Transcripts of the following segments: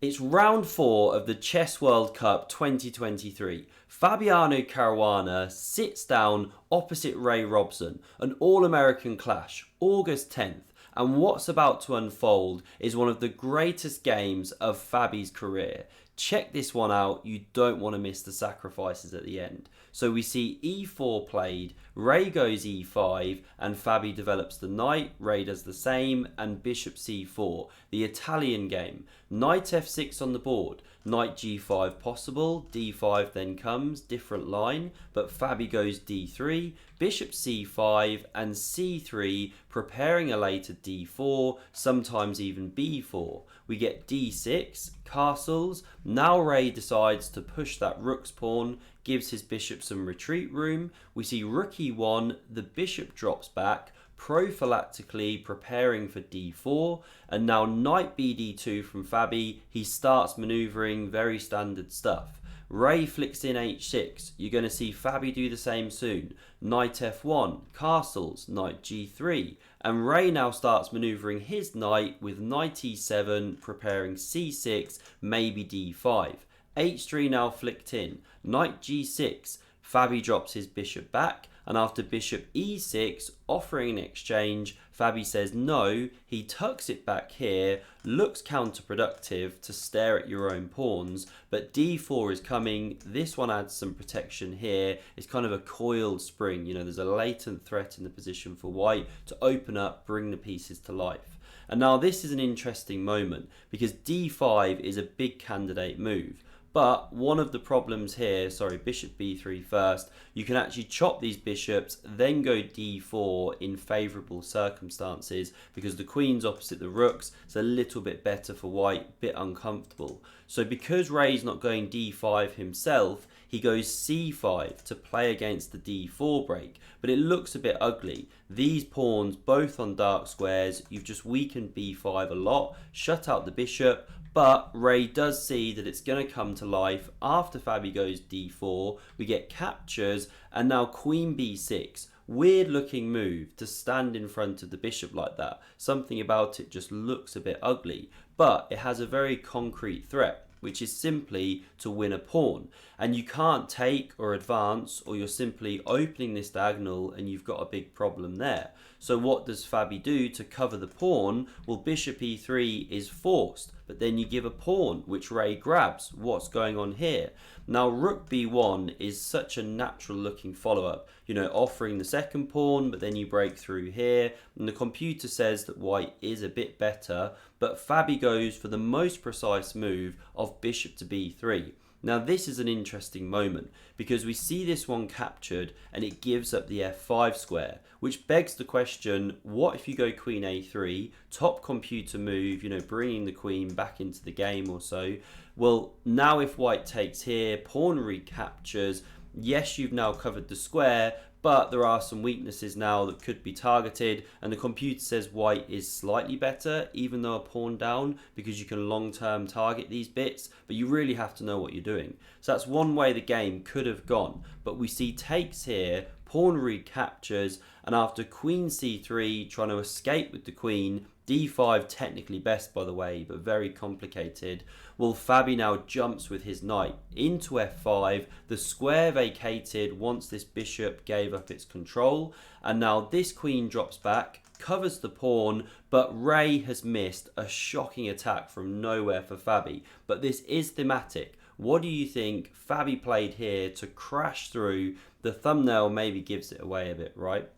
It's round 4 of the Chess World Cup 2023. Fabiano Caruana sits down opposite Ray Robson, an All-American clash, August 10th. And what's about to unfold is one of the greatest games of Fabi's career. Check this one out, you don't want to miss the sacrifices at the end. So we see e4 played, Ray goes e5 and Fabi develops the knight, Ray does the same and bishop c4, the Italian game. Knight f6 on the board, knight g5 possible, d5 then comes, different line, but Fabi goes d3, bishop c5 and c3, preparing a later d4, sometimes even b4. We get d6, castles. Now Ray decides to push that rook's pawn, gives his bishop some retreat room. We see rook e1, the bishop drops back, prophylactically preparing for d4, and now knight bd2 from Fabi. He starts maneuvering, very standard stuff. Ray flicks in h6. You're going to see Fabi do the same soon. Knight f1, castles, knight g3, and Ray now starts maneuvering his knight with knight e7, preparing c6, maybe d5. h3 now flicked in, knight g6, Fabi drops his bishop back, and after bishop e6, offering an exchange, Fabi says no, he tucks it back here, looks counterproductive to stare at your own pawns, but d4 is coming. This one adds some protection here. It's kind of a coiled spring, you know, there's a latent threat in the position for white to open up, bring the pieces to life. And now this is an interesting moment because d5 is a big candidate move. But one of the problems here, bishop b3 first, you can actually chop these bishops, then go d4 in favourable circumstances because the queen's opposite the rooks. It's a little bit better for white, bit uncomfortable. So because Ray's not going d5 himself, he goes c5 to play against the d4 break, but it looks a bit ugly. These pawns both on dark squares, you've just weakened b5 a lot, shut out the bishop, but Ray does see that it's going to come to life after Fabi goes d4. We get captures and now queen b6. Weird looking move to stand in front of the bishop like that. Something about it just looks a bit ugly, but it has a very concrete threat, which is simply to win a pawn. And you can't take or advance, or you're simply opening this diagonal and you've got a big problem there. So what does Fabi do to cover the pawn? Well, bishop e3 is forced, but then you give a pawn, which Ray grabs. What's going on here? Now, rook b1 is such a natural looking follow-up, you know, offering the second pawn, but then you break through here, and the computer says that white is a bit better, but Fabi goes for the most precise move of bishop to b3. Now this is an interesting moment because we see this one captured and it gives up the f5 square, which begs the question, what if you go queen a3, top computer move, you know, bringing the queen back into the game or so. Well, now if white takes here, pawn recaptures, yes, you've now covered the square, but there are some weaknesses now that could be targeted, and the computer says white is slightly better, even though a pawn down, because you can long-term target these bits, but you really have to know what you're doing. So that's one way the game could have gone, but we see takes here, pawn recaptures, and after queen c3, trying to escape with the queen, d5 technically best by the way, but very complicated. Well, Fabi now jumps with his knight into f5, the square vacated once this bishop gave up its control, and now this queen drops back, covers the pawn, but Ray has missed a shocking attack from nowhere for Fabi. But this is thematic. What do you think Fabi played here to crash through? The thumbnail maybe gives it away a bit, right?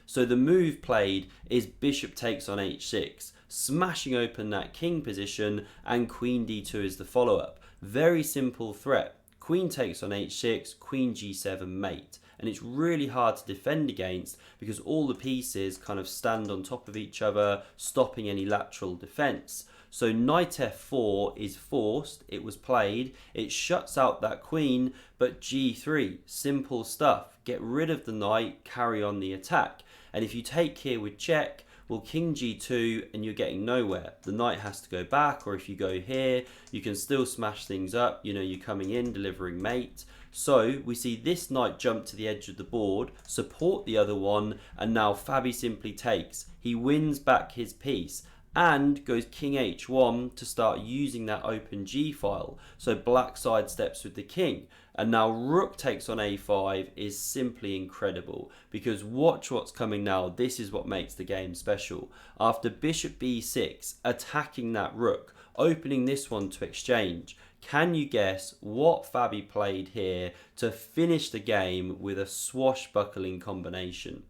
So the move played is bishop takes on h6, smashing open that king position, and queen d2 is the follow-up. Very simple threat. Queen takes on h6, queen g7 mate. And it's really hard to defend against because all the pieces kind of stand on top of each other, stopping any lateral defense. So knight f4 is forced, it was played, it shuts out that queen, but g3, simple stuff. Get rid of the knight, carry on the attack. And if you take here with check, well, king g2 and you're getting nowhere. The knight has to go back, or if you go here, you can still smash things up. You know, you're coming in, delivering mate. So we see this knight jump to the edge of the board, support the other one, and now Fabi simply takes. He wins back his piece. and goes king h1 to start using that open g file. So black sidesteps with the king. And now rook takes on a5 is simply incredible, because watch what's coming now. This is what makes the game special. After bishop b6, attacking that rook, opening this one to exchange. Can you guess what Fabi played here to finish the game with a swashbuckling combination?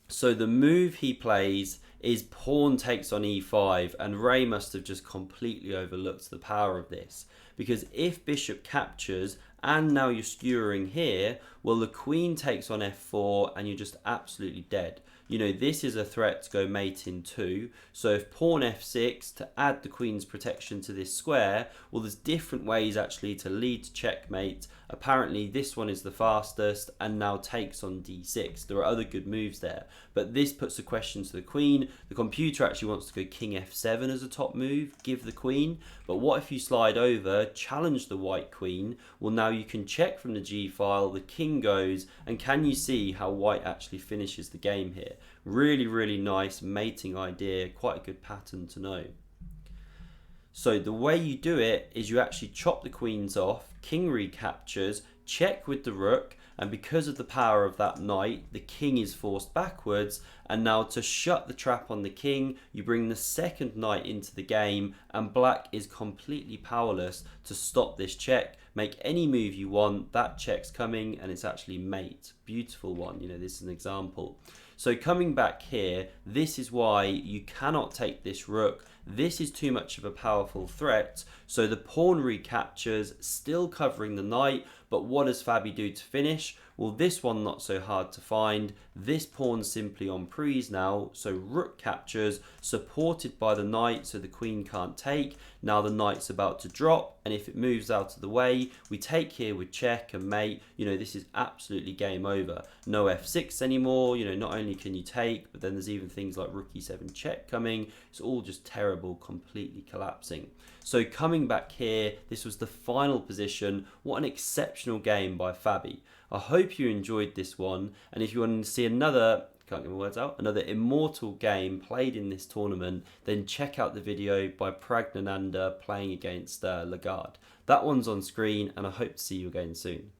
So the move he plays is pawn takes on e5, and Ray must have just completely overlooked the power of this, because if bishop captures and now you're skewering here, well, the queen takes on f4 and you're just absolutely dead. You know, this is a threat to go mate in 2. So if pawn f6 to add the queen's protection to this square, well, there's different ways actually to lead to checkmate. Apparently this one is the fastest, and now takes on d6. There are other good moves there, but this puts a question to the queen. The computer actually wants to go king f7 as a top move, give the queen. But what if you slide over, challenge the white queen? Well, now you can check from the g file, the king goes, and can you see how white actually finishes the game here? Really, really nice mating idea, quite a good pattern to know. So the way you do it is you actually chop the queens off, king recaptures, check with the rook, and because of the power of that knight, the king is forced backwards. And now to shut the trap on the king, you bring the second knight into the game, and black is completely powerless to stop this check. Make any move you want, that check's coming, and it's actually mate. Beautiful one, you know, this is an example. So coming back here, this is why you cannot take this rook. This is too much of a powerful threat. So the pawn recaptures, still covering the knight, but what does Fabi do to finish? Well, this one not so hard to find. This pawn simply on prise now, so rook captures, supported by the knight, so the queen can't take. Now the knight's about to drop, and if it moves out of the way, we take here with check and mate. You know, this is absolutely game over. No f6 anymore. You know, not only can you take, but then there's even things like rook e7 check coming. It's all just terrible, completely collapsing. So coming back here, this was the final position. What an exceptional game by Fabi. I hope you enjoyed this one, and if you want to see another, can't get my words out, another immortal game played in this tournament, then check out the video by Pragnananda playing against Lagarde. That one's on screen, and I hope to see you again soon.